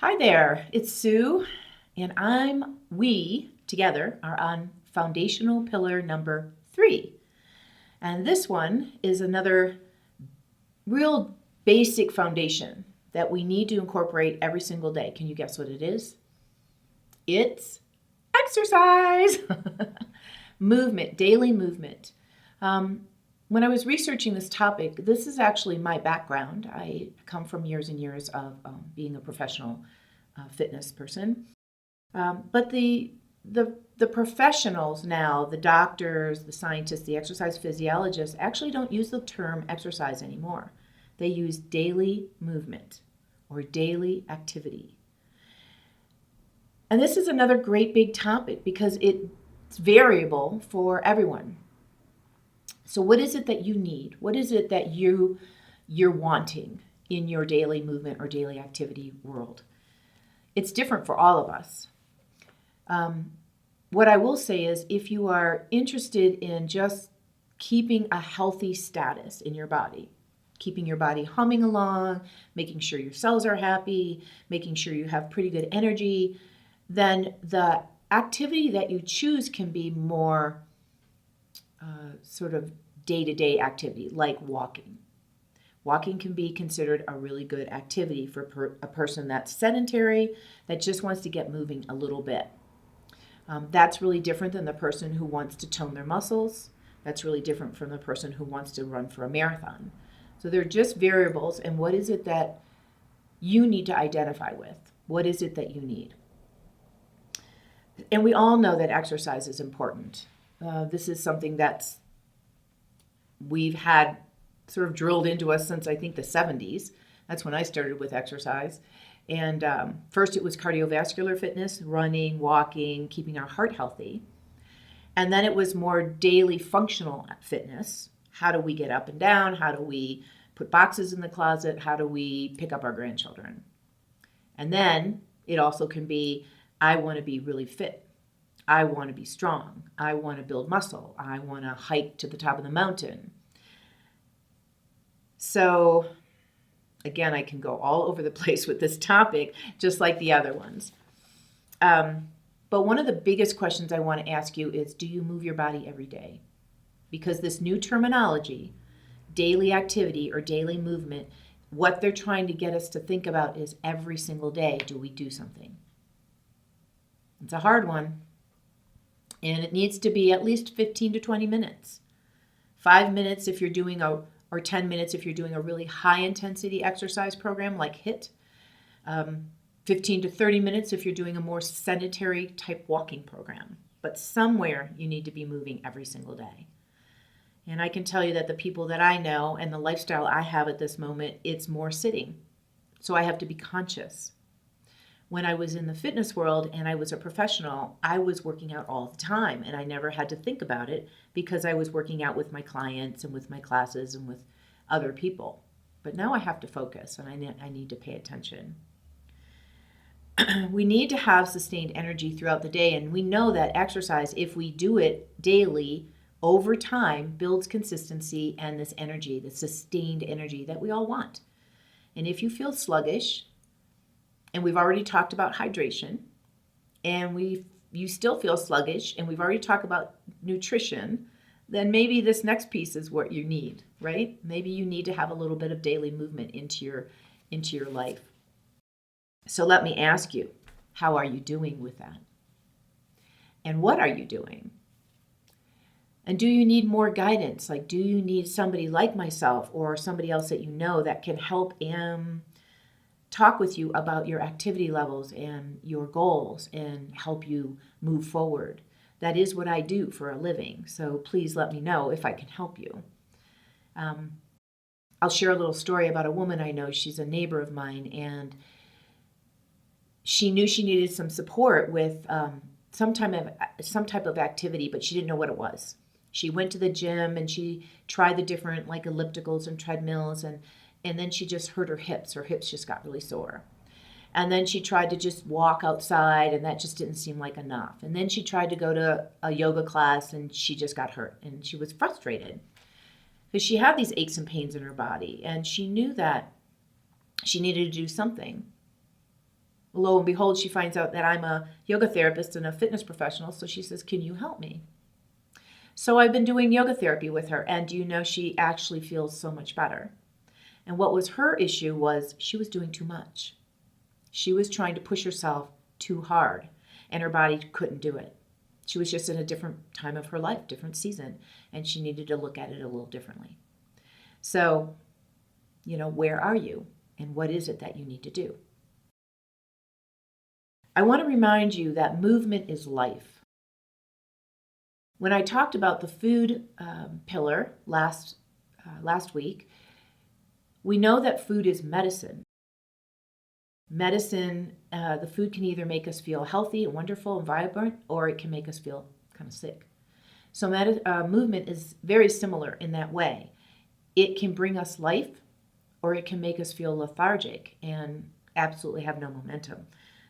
Hi there, it's Sue, and we together are on foundational pillar number 3. And this one is another real basic foundation that we need to incorporate every single day. Can you guess what it is? It's exercise, movement, daily movement. When I was researching this topic, this is actually my background. I come from years and years of being a professional fitness person. But the professionals now, the doctors, the scientists, the exercise physiologists, actually don't use the term exercise anymore. They use daily movement or daily activity. And this is another great big topic because it's variable for everyone. So what is it that you need? What is it that you're wanting in your daily movement or daily activity world? It's different for all of us. What I will say is if you are interested in just keeping a healthy status in your body, keeping your body humming along, making sure your cells are happy, making sure you have pretty good energy, then the activity that you choose can be more sort of day-to-day activity, like walking. Walking can be considered a really good activity for a person that's sedentary, that just wants to get moving a little bit. That's really different than the person who wants to tone their muscles. That's really different from the person who wants to run for a marathon. So they're just variables, and what is it that you need to identify with? What is it that you need? And we all know that exercise is important. This is something we've had sort of drilled into us since I think the 70s. That's when I started with exercise. And first it was cardiovascular fitness, running, walking, keeping our heart healthy. And then it was more daily functional fitness. How do we get up and down? How do we put boxes in the closet? How do we pick up our grandchildren? And then it also can be, I want to be really fit. I want to be strong. I want to build muscle. I want to hike to the top of the mountain. So again, I can go all over the place with this topic, just like the other ones. But one of the biggest questions I want to ask you is, do you move your body every day? Because this new terminology, daily activity or daily movement, what they're trying to get us to think about is every single day, do we do something? It's a hard one. And it needs to be at least 15 to 20 minutes. 5 minutes if you're doing or 10 minutes if you're doing a really high intensity exercise program like HIIT. 15 to 30 minutes if you're doing a more sedentary type walking program. But somewhere you need to be moving every single day. And I can tell you that the people that I know and the lifestyle I have at this moment, it's more sitting. So I have to be conscious. When I was in the fitness world and I was a professional, I was working out all the time and I never had to think about it because I was working out with my clients and with my classes and with other people. But now I have to focus and I need to pay attention. We need to have sustained energy throughout the day, and we know that exercise, if we do it daily, over time, builds consistency and this energy, the sustained energy that we all want. And if you feel sluggish, and we've already talked about hydration, and you still feel sluggish, and we've already talked about nutrition, then maybe this next piece is what you need, right? Maybe you need to have a little bit of daily movement into your life. So let me ask you, how are you doing with that? And what are you doing? And do you need more guidance? Like, do you need somebody like myself or somebody else that you know that can help talk with you about your activity levels and your goals and help you move forward? That is what I do for a living. So please let me know if I can help you. I'll share a little story about a woman I know. She's a neighbor of mine, and she knew she needed some support with some type of activity, but she didn't know what it was. She went to the gym and she tried the different like ellipticals and treadmills, and then she just hurt her hips. Her hips just got really sore. And then she tried to just walk outside, and that just didn't seem like enough. And then she tried to go to a yoga class, and she just got hurt. And she was frustrated because she had these aches and pains in her body, and she knew that she needed to do something. Lo and behold, she finds out that I'm a yoga therapist and a fitness professional. So she says, can you help me? So I've been doing yoga therapy with her. And do you know, she actually feels so much better. And what was her issue was she was doing too much. She was trying to push herself too hard, and her body couldn't do it. She was just in a different time of her life, different season, and she needed to look at it a little differently. So, where are you, and what is it that you need to do? I want to remind you that movement is life. When I talked about the food pillar last week, we know that food is medicine. Medicine, the food can either make us feel healthy and wonderful and vibrant, or it can make us feel kind of sick. So movement is very similar in that way. It can bring us life, or it can make us feel lethargic and absolutely have no momentum.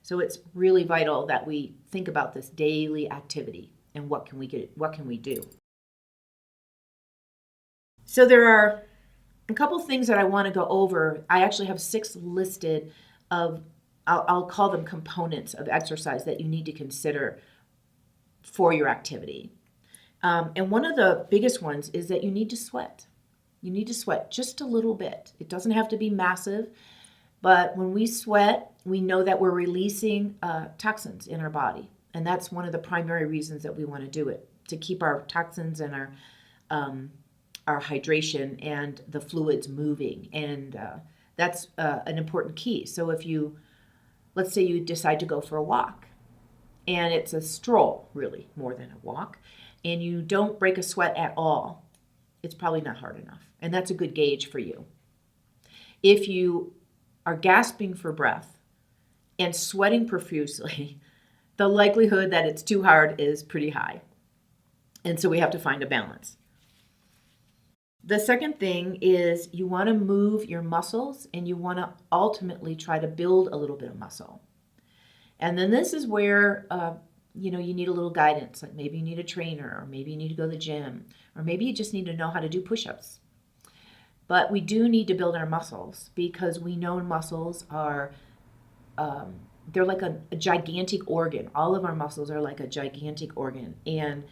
So it's really vital that we think about this daily activity and what can we do. So there are a couple things that I want to go over. I actually have 6 listed of, I'll call them components of exercise that you need to consider for your activity. And one of the biggest ones is that you need to sweat. You need to sweat just a little bit. It doesn't have to be massive, but when we sweat, we know that we're releasing toxins in our body. And that's one of the primary reasons that we want to do it, to keep our toxins and our hydration and the fluids moving. And that's an important key. So let's say you decide to go for a walk, and it's a stroll, really, more than a walk, and you don't break a sweat at all, it's probably not hard enough. And that's a good gauge for you. If you are gasping for breath and sweating profusely, the likelihood that it's too hard is pretty high. And so we have to find a balance. The second thing is you want to move your muscles, and you want to ultimately try to build a little bit of muscle. And then this is where you need a little guidance. Like maybe you need a trainer, or maybe you need to go to the gym, or maybe you just need to know how to do push-ups. But we do need to build our muscles, because we know muscles are they're like a gigantic organ. All of our muscles are like a gigantic organ. And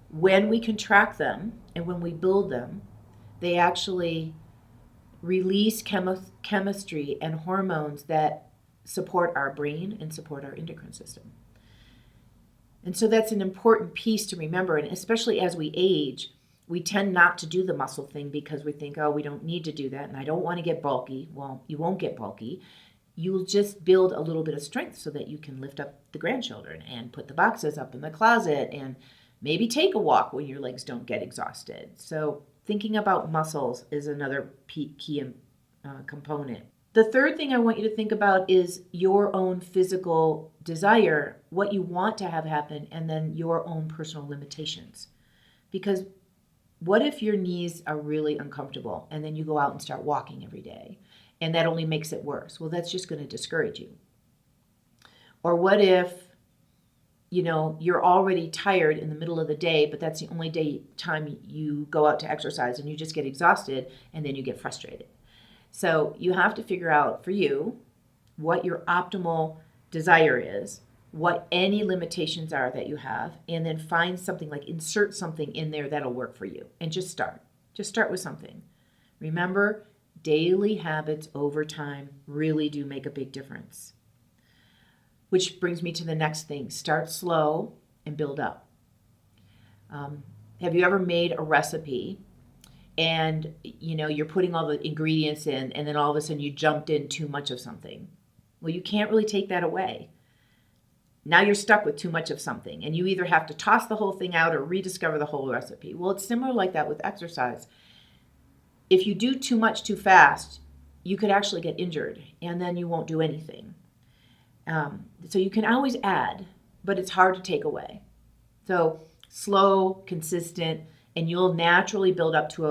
when we contract them and when we build them, they actually release chemistry and hormones that support our brain and support our endocrine system. And so that's an important piece to remember. And especially as we age, we tend not to do the muscle thing because we think, oh, we don't need to do that, and I don't want to get bulky. Well, you won't get bulky. You'll just build a little bit of strength so that you can lift up the grandchildren and put the boxes up in the closet and maybe take a walk when your legs don't get exhausted. So thinking about muscles is another key component. The third thing I want you to think about is your own physical desire, what you want to have happen, and then your own personal limitations. Because what if your knees are really uncomfortable and then you go out and start walking every day, and that only makes it worse? Well, that's just going to discourage you. Or what if you're already tired in the middle of the day, but that's the only time you go out to exercise, and you just get exhausted, and then you get frustrated. So you have to figure out for you what your optimal desire is, what any limitations are that you have, and then find something, like insert something in there that'll work for you, and just start. Just start with something. Remember, daily habits over time really do make a big difference. Which brings me to the next thing. Start slow and build up. Have you ever made a recipe and you're putting all the ingredients in, and then all of a sudden you jumped in too much of something? Well, you can't really take that away. Now you're stuck with too much of something, and you either have to toss the whole thing out or rediscover the whole recipe. Well, it's similar like that with exercise. If you do too much too fast, you could actually get injured, and then you won't do anything. So you can always add, but it's hard to take away. So slow, consistent, and you'll naturally build up to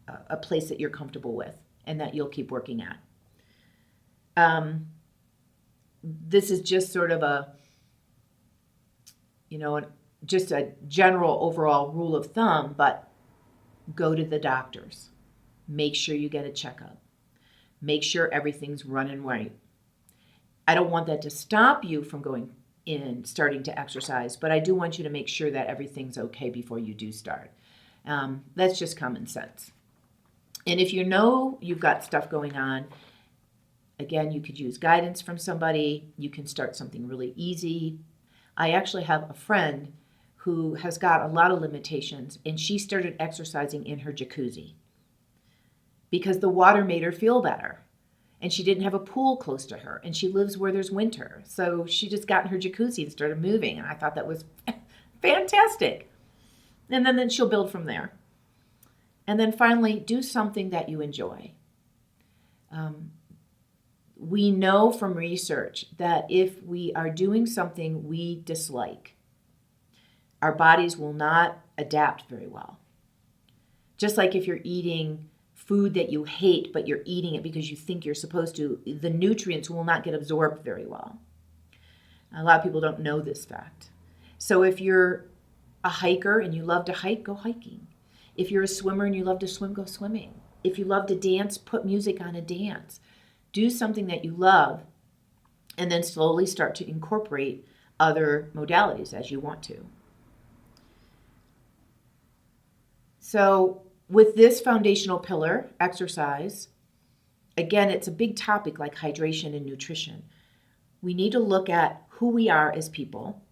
a place that you're comfortable with and that you'll keep working at. This is just sort of just a general overall rule of thumb, but go to the doctors. Make sure you get a checkup. Make sure everything's running right. I don't want that to stop you from going in, starting to exercise, but I do want you to make sure that everything's okay before you do start. That's just common sense. And if you know you've got stuff going on, again, you could use guidance from somebody. You can start something really easy. I actually have a friend who has got a lot of limitations, and she started exercising in her jacuzzi because the water made her feel better. And she didn't have a pool close to her, and she lives where there's winter. So she just got in her jacuzzi and started moving, and I thought that was fantastic. And then she'll build from there. And then finally, do something that you enjoy. We know from research that if we are doing something we dislike, our bodies will not adapt very well. Just like if you're eating food that you hate, but you're eating it because you think you're supposed to, the nutrients will not get absorbed very well. A lot of people don't know this fact. So if you're a hiker and you love to hike, go hiking. If you're a swimmer and you love to swim, go swimming. If you love to dance, put music on and dance. Do something that you love, and then slowly start to incorporate other modalities as you want to. So with this foundational pillar, exercise, again, it's a big topic like hydration and nutrition. We need to look at who we are as people,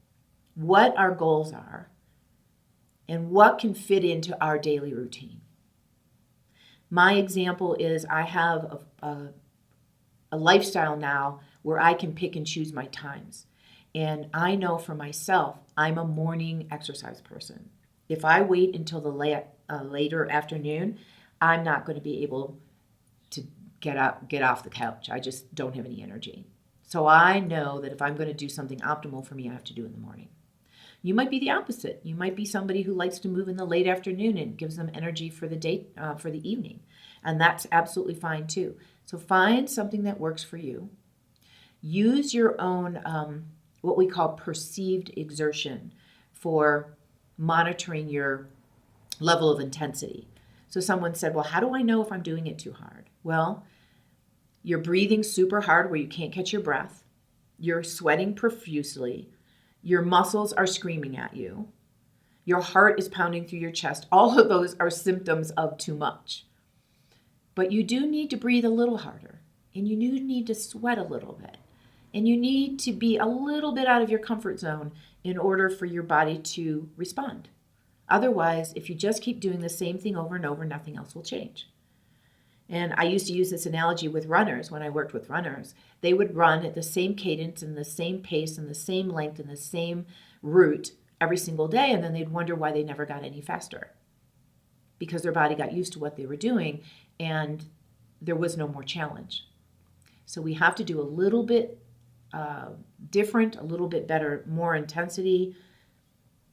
what our goals are, and what can fit into our daily routine. My example is I have a lifestyle now where I can pick and choose my times. And I know for myself, I'm a morning exercise person. If I wait until the later afternoon, I'm not going to be able to get off the couch. I just don't have any energy. So I know that if I'm going to do something optimal for me, I have to do it in the morning. You might be the opposite. You might be somebody who likes to move in the late afternoon and gives them energy for the day, for the evening. And that's absolutely fine too. So find something that works for you. Use your own, what we call perceived exertion for monitoring your level of intensity. So someone said, well, how do I know if I'm doing it too hard? Well, you're breathing super hard where you can't catch your breath. You're sweating profusely. Your muscles are screaming at you. Your heart is pounding through your chest. All of those are symptoms of too much. But you do need to breathe a little harder, and you do need to sweat a little bit, and you need to be a little bit out of your comfort zone in order for your body to respond. Otherwise, if you just keep doing the same thing over and over, nothing else will change. And I used to use this analogy with runners when I worked with runners. They would run at the same cadence and the same pace and the same length and the same route every single day, and then they'd wonder why they never got any faster. Because their body got used to what they were doing and there was no more challenge. So we have to do a little bit different, a little bit better, more intensity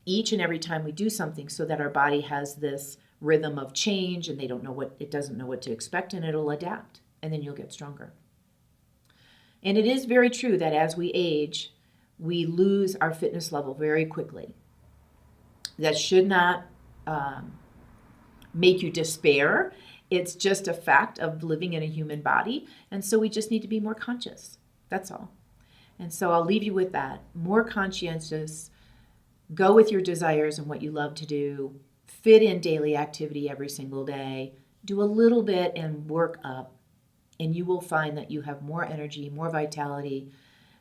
each and every time we do something so that our body has this rhythm of change and it doesn't know what to expect, and it'll adapt, and then you'll get stronger. And it is very true that as we age, we lose our fitness level very quickly. That should not make you despair. It's just a fact of living in a human body. And so we just need to be more conscious. That's all. And so I'll leave you with that. More conscientious. Go with your desires and what you love to do. Fit in daily activity every single day. Do a little bit and work up. And you will find that you have more energy, more vitality,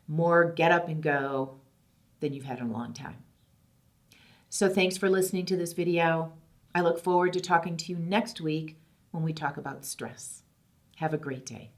more get up and go than you've had in a long time. So thanks for listening to this video. I look forward to talking to you next week when we talk about stress. Have a great day.